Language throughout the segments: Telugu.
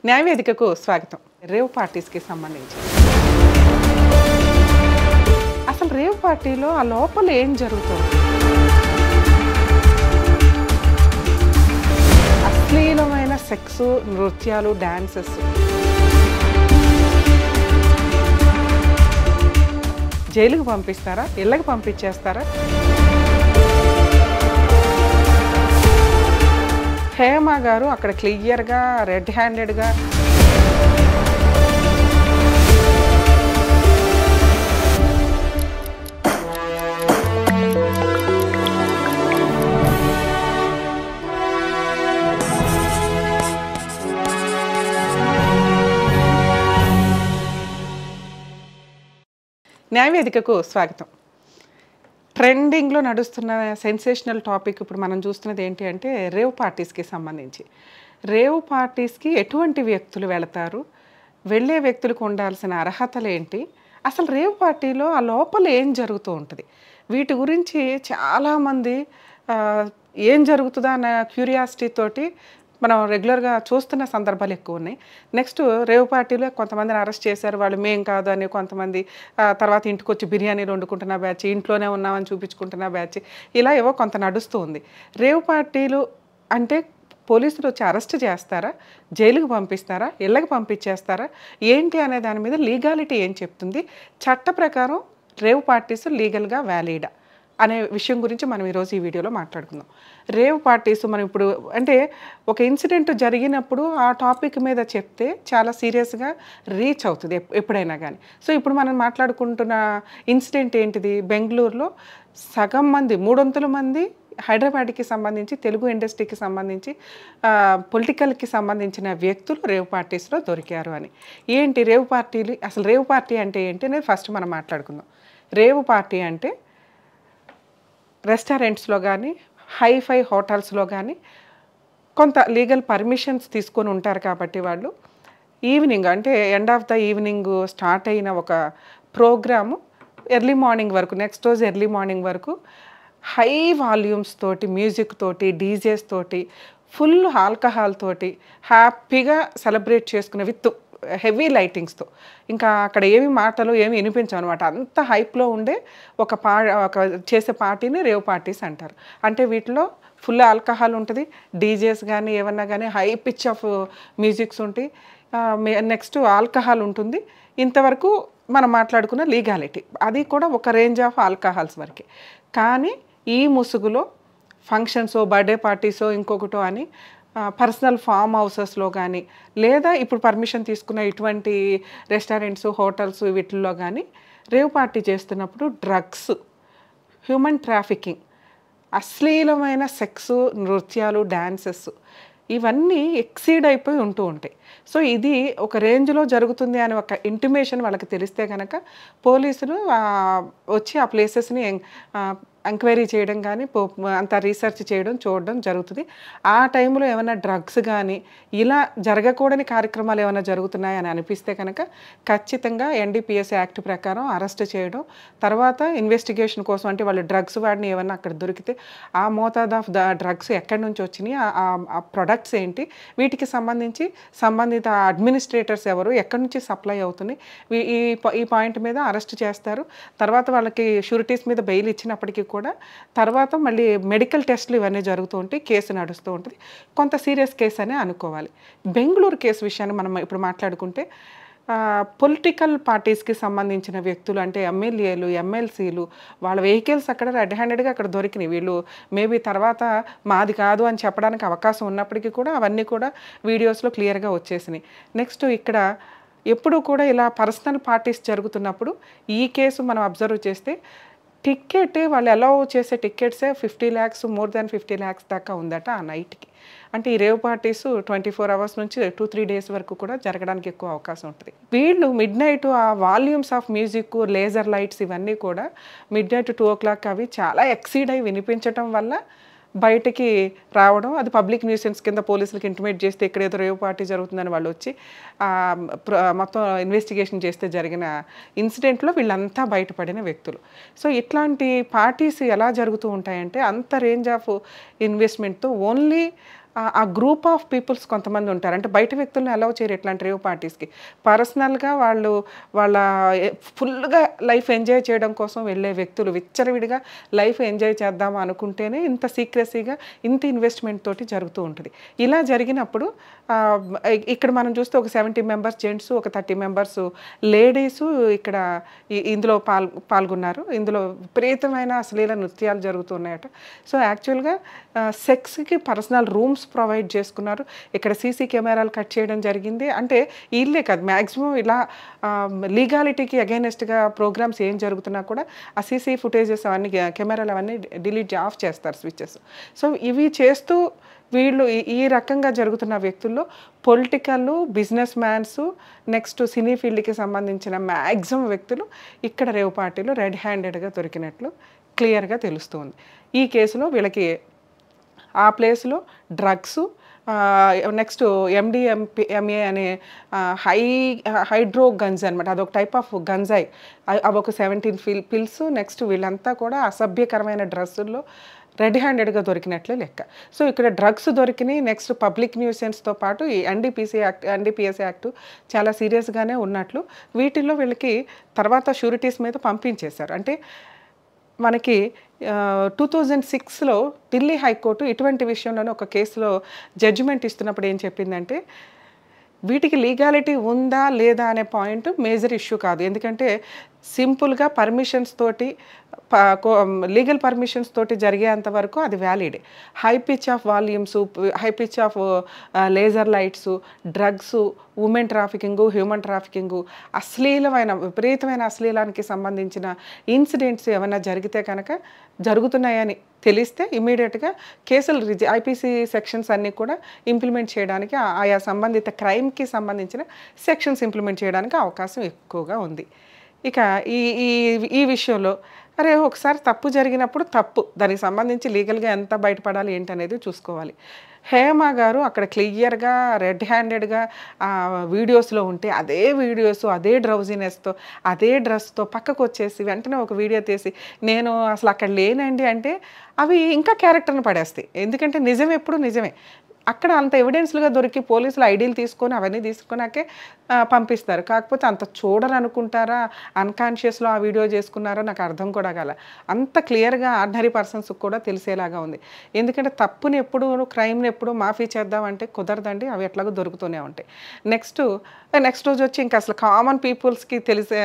న్యాయవేదికకు స్వాగతం. రేవ్ పార్టీస్కి సంబంధించి అసలు రేవ్ పార్టీలో ఆ లోపల ఏం జరుగుతుంది? అశ్లీలమైన సెక్స్, నృత్యాలు, డాన్సెస్. జైలుకు పంపిస్తారా? ఇళ్ళకి పంపించేస్తారా? హేమ గారు అక్కడ క్లియర్గా రెడ్ హ్యాండెడ్గా న్యాయవేదికకు స్వాగతం. ట్రెండింగ్లో నడుస్తున్న సెన్సేషనల్ టాపిక్ ఇప్పుడు మనం చూస్తున్నది ఏంటి అంటే రేవ్ పార్టీస్కి సంబంధించి. రేవ్ పార్టీస్కి ఎటువంటి వ్యక్తులు వెళతారు? వెళ్ళే వ్యక్తులకు ఉండాల్సిన అర్హతలు ఏంటి? అసలు రేవ్ పార్టీలో ఆ లోపల ఏం జరుగుతూ ఉంటుంది? వీటి గురించి చాలామంది ఏం జరుగుతుందా అన్న క్యూరియాసిటీ తోటి మనం రెగ్యులర్గా చూస్తున్న సందర్భాలు ఎక్కువ ఉన్నాయి. నెక్స్ట్ రేవ్ పార్టీలో కొంతమందిని అరెస్ట్ చేశారు, వాళ్ళు మేం కాదు అని. కొంతమంది తర్వాత ఇంటికి వచ్చి బిర్యానీలు వండుకుంటున్న బ్యాచ్, ఇంట్లోనే ఉన్నామని చూపించుకుంటున్న బ్యాచ్, ఇలా ఏవో కొంత నడుస్తూ ఉంది. రేవ్ పార్టీలు అంటే పోలీసులు వచ్చి అరెస్ట్ చేస్తారా? జైలుకు పంపిస్తారా? ఇళ్ళకి పంపించేస్తారా? ఏంటి అనే దాని మీద లీగాలిటీ ఏం చెప్తుంది? చట్ట ప్రకారం రేవ్ పార్టీస్ లీగల్గా వ్యాలిడా అనే విషయం గురించి మనం ఈరోజు ఈ వీడియోలో మాట్లాడుకుందాం. రేవ్ పార్టీస్ మనం ఇప్పుడు అంటే ఒక ఇన్సిడెంట్ జరిగినప్పుడు ఆ టాపిక్ మీద చెప్తే చాలా సీరియస్గా రీచ్ అవుతుంది ఎప్పుడైనా కానీ. సో ఇప్పుడు మనం మాట్లాడుకుంటున్న ఇన్సిడెంట్ ఏంటిది? బెంగళూరులో సగం మంది, 300 మంది హైదరాబాద్కి సంబంధించి, తెలుగు ఇండస్ట్రీకి సంబంధించి, పొలిటికల్కి సంబంధించిన వ్యక్తులు రేవ్ పార్టీస్లో దొరికారు అని. ఏంటి రేవ్ పార్టీలు? అసలు రేవ్ పార్టీ అంటే ఏంటి అనేది ఫస్ట్ మనం మాట్లాడుకుందాం. రేవ్ పార్టీ అంటే రెస్టారెంట్స్లో కానీ, హైఫై హోటల్స్లో కానీ కొంత లీగల్ పర్మిషన్స్ తీసుకొని ఉంటారు కాబట్టి వాళ్ళు ఈవినింగ్ అంటే end of the evening start అయిన ఒక ప్రోగ్రాము ఎర్లీ మార్నింగ్ వరకు, నెక్స్ట్ రోజు ఎర్లీ మార్నింగ్ వరకు హై వాల్యూమ్స్ తోటి, మ్యూజిక్ తోటి, డీజేస్ తోటి, ఫుల్ ఆల్కహాల్ తోటి హ్యాపీగా సెలబ్రేట్ చేసుకునే విత్ హెవీ లైటింగ్స్తో. ఇంకా అక్కడ ఏమి మాటలు ఏమి వినిపించవు అనమాట. అంత హైప్లో ఉండే ఒక చేసే పార్టీని రేవ్ పార్టీస్ అంటారు. అంటే వీటిలో ఫుల్ ఆల్కహాల్ ఉంటుంది, డీజేస్ కానీ ఏమన్నా కానీ హై పిచ్ ఆఫ్ మ్యూజిక్స్ ఉంటాయి, నెక్స్ట్ ఆల్కహాల్ ఉంటుంది. ఇంతవరకు మనం మాట్లాడుకున్న లీగాలిటీ అది కూడా ఒక రేంజ్ ఆఫ్ ఆల్కహాల్స్ వరకే. కానీ ఈ ముసుగులో ఫంక్షన్సో, బర్త్డే పార్టీసో, ఇంకొకటో అని పర్సనల్ ఫామ్ హౌసెస్లో కానీ, లేదా ఇప్పుడు పర్మిషన్ తీసుకున్న ఇటువంటి రెస్టారెంట్స్, హోటల్స్ వీటిల్లో కానీ రేవ్ పార్టీ చేస్తున్నప్పుడు డ్రగ్స్, హ్యూమన్ ట్రాఫికింగ్, అశ్లీలమైన సెక్స్, నృత్యాలు, డాన్సెస్ ఇవన్నీ ఎక్సీడ్ అయిపోయి ఉంటూ ఉంటాయి. సో ఇది ఒక రేంజ్లో జరుగుతుంది అని ఒక ఇంటిమేషన్ వాళ్ళకి తెలిస్తే కనుక పోలీసులు వచ్చి ఆ ప్లేసెస్ని ఎంక్వైరీ చేయడం కానీ, అంత రీసెర్చ్ చేయడం, చూడడం జరుగుతుంది. ఆ టైంలో ఏమైనా డ్రగ్స్ కానీ ఇలా జరగకూడని కార్యక్రమాలు ఏమైనా జరుగుతున్నాయని అనిపిస్తే కనుక ఖచ్చితంగా NDPS యాక్ట్ ప్రకారం అరెస్ట్ చేయడం, తర్వాత ఇన్వెస్టిగేషన్ కోసం అంటే వాళ్ళు డ్రగ్స్ వాడిని ఏమైనా అక్కడ దొరికితే ఆ మోతాదు ఆఫ్ ద డ్రగ్స్ ఎక్కడి నుంచి వచ్చినాయి, ఆ ప్రొడక్ట్స్ ఏంటి, వీటికి సంబంధించి సంబంధిత అడ్మినిస్ట్రేటర్స్ ఎవరు, ఎక్కడి నుంచి సప్లై అవుతుంది, ఈ పాయింట్ మీద అరెస్ట్ చేస్తారు. తర్వాత వాళ్ళకి షూరిటీస్ మీద బెయిల్ ఇచ్చినప్పటికీ కూడా తర్వాత మళ్ళీ మెడికల్ టెస్ట్లు ఇవన్నీ జరుగుతూ ఉంటాయి, కేసు నడుస్తూ ఉంటుంది. కొంత సీరియస్ కేసు అనే అనుకోవాలి. బెంగళూరు కేసు విషయాన్ని మనం ఇప్పుడు మాట్లాడుకుంటే పొలిటికల్ పార్టీస్కి సంబంధించిన వ్యక్తులు అంటే ఎమ్మెల్యేలు, ఎమ్మెల్సీలు వాళ్ళ వెహికల్స్ అక్కడ రెడ్ హ్యాండెడ్గా అక్కడ దొరికినాయి. వీళ్ళు మేబీ తర్వాత మాది కాదు అని చెప్పడానికి అవకాశం ఉన్నప్పటికీ కూడా అవన్నీ కూడా వీడియోస్లో క్లియర్గా వచ్చేసినాయి. నెక్స్ట్ ఇక్కడ ఎప్పుడు కూడా ఇలా పర్సనల్ పార్టీస్ జరుగుతున్నప్పుడు ఈ కేసు మనం అబ్జర్వ్ చేస్తే టికెట్ వాళ్ళు అలౌ చేసే టికెట్సే 50 lakhs, మోర్ దాన్ 50 lakhs దాకా ఉందట ఆ నైట్కి. అంటే ఈ రేవ్ పార్టీస్ 24 hours నుంచి 2-3 days వరకు కూడా జరగడానికి ఎక్కువ అవకాశం ఉంటుంది. వీళ్ళు మిడ్ నైట్ ఆ volumes of music, laser lights ఇవన్నీ కూడా మిడ్ నైట్ 2 o'clock అవి చాలా ఎక్సీడ్ అయి వినిపించడం వల్ల బయటికి రావడం, అది పబ్లిక్ న్యూసెన్స్ కింద పోలీసులకు ఇంటిమేట్ చేస్తే ఇక్కడ ఏదో రేవ్ పార్టీ జరుగుతుందని వాళ్ళు వచ్చి మొత్తం ఇన్వెస్టిగేషన్ చేస్తే జరిగిన ఇన్సిడెంట్లో వీళ్ళంతా బయటపడిన వ్యక్తులు. సో ఇట్లాంటి పార్టీస్ ఎలా జరుగుతూ ఉంటాయంటే అంత రేంజ్ ఆఫ్ ఇన్వెస్ట్మెంట్తో ఓన్లీ ఆ గ్రూప్ ఆఫ్ పీపుల్స్ కొంతమంది ఉంటారు. అంటే బయట వ్యక్తులను అలౌ చేయరు ఇట్లాంటి రేవ్ పార్టీస్‌కి. పర్సనల్‌గా వాళ్ళు వాళ్ళ ఫుల్‌గా లైఫ్ ఎంజాయ్ చేయడం కోసం వెళ్ళే వ్యక్తులు విచ్చలవిడిగా లైఫ్ ఎంజాయ్ చేద్దాం అనుకుంటేనే ఇంత సీక్రెసీగా, ఇంత ఇన్వెస్ట్‌మెంట్ తోటి జరుగుతూ ఉంటది. ఇలా జరిగినప్పుడు ఇక్కడ మనం చూస్తే ఒక 70 మెంబర్స్ జెంట్స్, ఒక 30 మెంబర్స్ లేడీసు ఇక్కడ ఇందులో పాల్గొన్నారు. ఇందులో విపరీతమైన అశ్లీల నృత్యాలు జరుగుతున్నాయట. సో, యాక్చువల్‌గా సెక్స్‌కి పర్సనల్ రూమ్స్ ప్రొవైడ్ చేసుకున్నారు. ఇక్కడ సీసీ కెమెరాలు కట్ చేయడం జరిగింది. అంటే ఈళ్ళే కాదు మాక్సిమం ఇలా లీగాలిటీకి అగైనెస్ట్‌గా ప్రోగ్రామ్స్ ఏం జరుగుతున్నా కూడా ఆ సీసీ ఫుటేజెస్ అవన్నీ కెమెరాలు అవన్నీ ఆఫ్ చేస్తారు స్విచెస్. సో, ఇవి చేస్తూ వీళ్ళు ఈ రకంగా జరుగుతున్న వ్యక్తుల్లో పొలిటికల్, బిజినెస్ మ్యాన్స్, నెక్స్ట్ సినీ ఫీల్డ్‌కి సంబంధించిన మాక్సిమం వ్యక్తులు ఇక్కడ రేవ్ పార్టీలో రెడ్ హ్యాండెడ్‌గా దొరికినట్లు క్లియర్‌గా తెలుస్తుంది. ఈ కేసులో వీళ్ళకి ఆ ప్లేస్‌లో డ్రగ్సు, నెక్స్ట్ ఎంఏ అనే హైడ్రో గంజా అనమాట. అదొక టైప్ ఆఫ్ గంజాయి. అవొక 17 పిల్స్. నెక్స్ట్ వీళ్ళంతా కూడా అసభ్యకరమైన డ్రగ్సుల్లో రెడ్ హ్యాండెడ్‌గా దొరికినట్లే లెక్క. సో, ఇక్కడ డ్రగ్స్ దొరికినాయి. నెక్స్ట్ పబ్లిక్ న్యూసెన్స్‌తో పాటు ఈ ఎన్‌డీపీఎస్ యాక్ట్ చాలా సీరియస్‌గానే ఉన్నట్లు వీటిల్లో వీళ్ళకి తర్వాత షూరిటీస్ మీద పంపించేశారు. అంటే మనకి 2006లో ఢిల్లీ హైకోర్టు ఇటువంటి విషయంలోనే ఒక కేసులో జడ్జిమెంట్ ఇస్తున్నప్పుడు ఏం చెప్పిందంటే, వీటికి లీగాలిటీ ఉందా లేదా అనే పాయింట్ మేజర్ ఇష్యూ కాదు. ఎందుకంటే సింపుల్‌గా పర్మిషన్స్ తోటి లీగల్ పర్మిషన్స్ తోటి జరిగేంత వరకు అది valid. High pitch of volumes, high pitch of laser lights, drugs, women trafficking, human trafficking, అశ్లీలమైన విపరీతమైన అశ్లీలానికి సంబంధించిన ఇన్సిడెంట్స్ ఏమైనా జరిగితే కనుక జరుగుతున్నాయని తెలిస్తే ఇమ్మీడియట్‌గా కేసులు ఐపీసీ సెక్షన్స్ అన్నీ కూడా ఇంప్లిమెంట్ చేయడానికి ఆయా సంబంధిత క్రైమ్‌కి సంబంధించిన సెక్షన్స్ ఇంప్లిమెంట్ చేయడానికి అవకాశం ఎక్కువగా ఉంది. ఇక ఈ ఈ ఈ విషయంలో అరే ఒకసారి తప్పు జరిగినప్పుడు తప్పు దానికి సంబంధించి లీగల్‌గా ఎంత బయటపడాలి ఏంటనేది చూసుకోవాలి. హేమ గారు అక్కడ క్లియర్‌గా రెడ్ హ్యాండెడ్‌గా వీడియోస్‌లో ఉంటే అదే వీడియోస్, అదే డ్రౌజీనెస్‌తో, అదే డ్రెస్‌తో పక్కకొచ్చేసి వెంటనే ఒక వీడియో తీసి నేను అసలు అక్కడ లేనండి అంటే అవి ఇంకా క్యారెక్టర్‌ని పడేస్తాయి. ఎందుకంటే నిజం ఎప్పుడు నిజమే. అక్కడ అంత ఎవిడెన్స్‌లుగా దొరికి పోలీసులు ఐడీలు తీసుకొని అవన్నీ తీసుకున్నాకే పంపిస్తారు. కాకపోతే అంత చూడరనుకుంటారా? అన్‌కాన్షియస్‌లో ఆ వీడియో చేసుకున్నారో నాకు అర్థం కూడా కాల. అంత క్లియర్‌గా ఆర్డినరీ పర్సన్స్‌కి కూడా తెలిసేలాగా ఉంది. ఎందుకంటే తప్పుని ఎప్పుడు క్రైమ్‌ని ఎప్పుడు మాఫీ చేద్దామంటే కుదరదండి. అవి ఎట్లాగో దొరుకుతూనే ఉంటాయి. నెక్స్ట్ రోజు వచ్చి ఇంకా అసలు కామన్ పీపుల్స్‌కి తెలిసే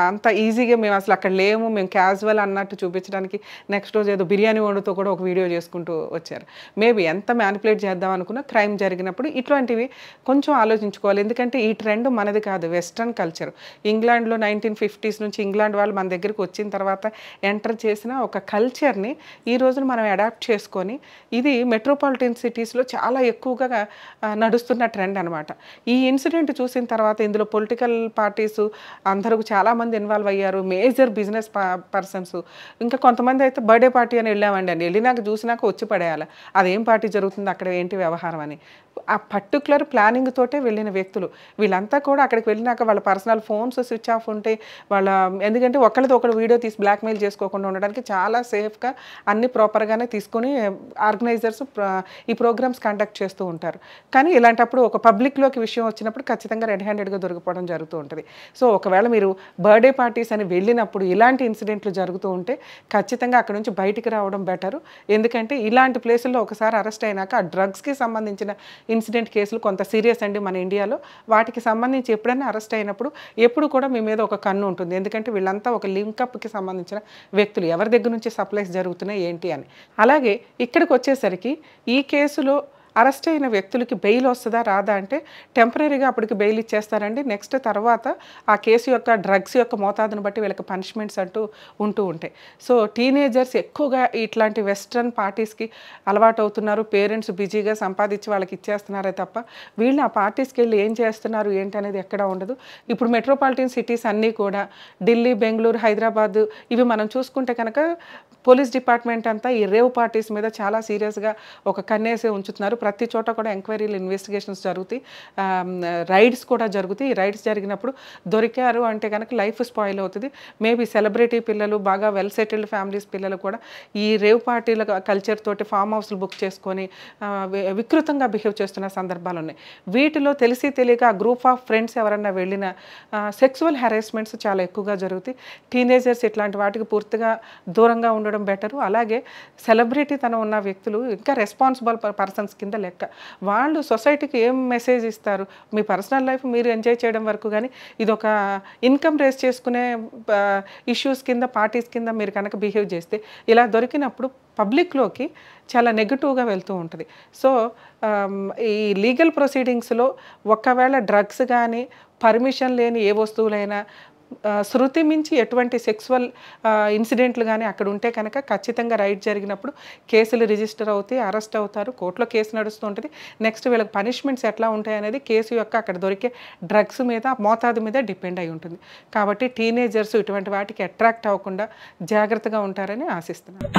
అంత ఈజీగా మేము అసలు అక్కడ లేము, మేము క్యాజువల్ అన్నట్టు చూపించడానికి నెక్స్ట్ రోజు ఏదో బిర్యానీ వండుతూ కూడా ఒక వీడియో చేసుకుంటూ వచ్చారు. మేబీ ఎంత మ్యానిపులేట్ చేద్దాం అనుకున్నా క్రైమ్ జరిగినప్పుడు ఇట్లాంటివి కొంచెం ఆలోచించుకోవాలి. ఎందుకంటే ఈ ట్రెండ్ మనది కాదు, వెస్ట్రన్ కల్చర్. ఇంగ్లాండ్‌లో 1950s నుంచి ఇంగ్లాండ్ వాళ్ళు మన దగ్గరికి వచ్చిన తర్వాత ఎంటర్ చేసిన ఒక కల్చర్‌ని ఈ రోజున మనం అడాప్ట్ చేసుకొని ఇది మెట్రోపాలిటన్ సిటీస్‌లో చాలా ఎక్కువగా నడుస్తున్న ట్రెండ్ అనమాట. ఈ ఇన్సిడెంట్ చూసిన తర్వాత ఇందులో పొలిటికల్ పార్టీస్ అందరూ చాలామంది ఇన్వాల్వ్ అయ్యారు. మేజర్ బిజినెస్ పర్సన్స్, ఇంకా కొంతమంది అయితే బర్త్డే పార్టీ అని వెళ్ళామండి అని వెళ్ళినాక చూసినాక వచ్చి పడేయాలి. అదేం పార్టీ జరుగుతుంది అక్కడ ఏంటి వ్యవహారం అని. ఆ పర్టిక్యులర్ ప్లానింగ్ తోటే వెళ్ళిన వ్యక్తులు వీళ్ళంతా కూడా అక్కడికి వెళ్ళినాక వాళ్ళ పర్సనల్ ఫోన్స్ స్విచ్ ఆఫ్ ఉంటాయి. ఎందుకంటే ఒకరితో ఒకరు వీడియో తీసి బ్లాక్మెయిల్ చేసుకోకుండా ఉండడానికి చాలా సేఫ్గా అన్ని ప్రాపర్గానే తీసుకొని ఆర్గనైజర్స్ ఈ ప్రోగ్రామ్స్ కండక్ట్ చేస్తూ ఉంటారు. కానీ ఇలాంటప్పుడు ఒక పబ్లిక్లోకి విషయం వచ్చినప్పుడు ఖచ్చితంగా రెడ్ హ్యాండెడ్గా దొరికిపోవడం జరుగుతూ ఉంటుంది. సో ఒకవేళ మీరు బర్త్డే పార్టీస్ అని వెళ్ళినప్పుడు ఇలాంటి ఇన్సిడెంట్లు జరుగుతూ ఉంటే ఖచ్చితంగా అక్కడ నుంచి బయటికి రావడం బెటరు. ఎందుకంటే ఇలాంటి ప్లేసుల్లో ఒకసారి అరెస్ట్ అయినాక ఆ డ్రగ్స్కి సంబంధించిన ఇన్సిడెంట్ కేసులు కొంత సీరియస్ అండి మన ఇండియాలో. వాటికి సంబంధించి ఎప్పుడైనా అరెస్ట్ అయినప్పుడు ఎప్పుడు కూడా మీ మీద ఒక కన్ను ఉంటుంది. ఎందుకంటే వీళ్ళంతా ఒక లింకప్కి సంబంధించిన వ్యక్తులు, ఎవరి దగ్గర నుంచి సప్లైస్ జరుగుతున్నాయి ఏంటి అని. అలాగే ఇక్కడికి వచ్చేసరికి ఈ కేసులో అరెస్ట్ అయిన వ్యక్తులకి బెయిల్ వస్తుందా రాదా అంటే టెంపరీగా అప్పటికి బెయిల్ ఇచ్చేస్తారండి. నెక్స్ట్ తర్వాత ఆ కేసు యొక్క డ్రగ్స్ యొక్క మోతాదును బట్టి వీళ్ళకి పనిష్మెంట్స్ అంటూ ఉంటూ ఉంటాయి. సో టీనేజర్స్ ఎక్కువగా ఇట్లాంటి వెస్ట్రన్ పార్టీస్కి అలవాటు అవుతున్నారు. పేరెంట్స్ బిజీగా సంపాదించి వాళ్ళకి ఇచ్చేస్తున్నారే తప్ప వీళ్ళు ఆ పార్టీస్కి వెళ్ళి ఏం చేస్తున్నారు ఏంటి అనేది ఎక్కడ ఉండదు. ఇప్పుడు మెట్రోపాలిటన్ సిటీస్ అన్నీ కూడా ఢిల్లీ, బెంగళూరు, హైదరాబాద్ ఇవి మనం చూసుకుంటే కనుక పోలీస్ డిపార్ట్మెంట్ అంతా ఈ రేవ్ పార్టీస్ మీద చాలా సీరియస్గా ఒక కన్నేసే ఉంచుతున్నారు. ప్రతి చోట కూడా ఎంక్వైరీలు ఇన్వెస్టిగేషన్స్ జరుగుతాయి, రైడ్స్ కూడా జరుగుతాయి. ఈ రైడ్స్ జరిగినప్పుడు దొరికారు అంటే కనుక లైఫ్ స్పాయిల్ అవుతుంది. మేబీ సెలబ్రిటీ పిల్లలు, బాగా వెల్ సెటిల్డ్ ఫ్యామిలీస్ పిల్లలు కూడా ఈ రేవ్ పార్టీల కల్చర్ తోటి ఫామ్ హౌస్లు బుక్ చేసుకొని వికృతంగా బిహేవ్ చేస్తున్న సందర్భాలు ఉన్నాయి. వీటిలో తెలిసి తెలియక ఆ గ్రూప్ ఆఫ్ ఫ్రెండ్స్ ఎవరన్నా వెళ్ళిన సెక్సువల్ హెరాస్మెంట్స్ చాలా ఎక్కువగా జరుగుతాయి. టీనేజర్స్ ఇట్లాంటి వాటికి పూర్తిగా దూరంగా ఉండడం బెటరు. అలాగే సెలబ్రిటీ తనం ఉన్న వ్యక్తులు ఇంకా రెస్పాన్సిబుల్ పర్సన్స్ కింద లెక్క. వాళ్ళు సొసైటీకి ఏం మెసేజ్ ఇస్తారు? మీ పర్సనల్ లైఫ్ మీరు ఎంజాయ్ చేయడం వరకు, కానీ ఇది ఒక ఇన్కమ్ రేస్ చేసుకునే ఇష్యూస్ కింద, పార్టీస్ కింద మీరు కనుక బిహేవ్ చేస్తే ఇలా దొరికినప్పుడు పబ్లిక్లోకి చాలా నెగిటివ్గా వెళ్తూ ఉంటుంది. సో ఈ లీగల్ ప్రొసీడింగ్స్లో ఒకవేళ డ్రగ్స్ కానీ, పర్మిషన్ లేని ఏ వస్తువులైనా, శృతి మించి ఎటువంటి సెక్సువల్ ఇన్సిడెంట్లు కానీ అక్కడ ఉంటే కనుక ఖచ్చితంగా రైడ్ జరిగినప్పుడు కేసులు రిజిస్టర్ అవుతాయి, అరెస్ట్ అవుతారు, కోర్టులో కేసు నడుస్తూ ఉంటుంది. నెక్స్ట్ వీళ్ళకి పనిష్మెంట్స్ ఎట్లా ఉంటాయి అనేది కేసు యొక్క అక్కడ దొరికే డ్రగ్స్ మీద, మోతాదు మీద డిపెండ్ అయి ఉంటుంది. కాబట్టి టీనేజర్స్ ఇటువంటి వాటికి అట్రాక్ట్ అవ్వకుండా జాగ్రత్తగా ఉంటారని ఆశిస్తున్నాను.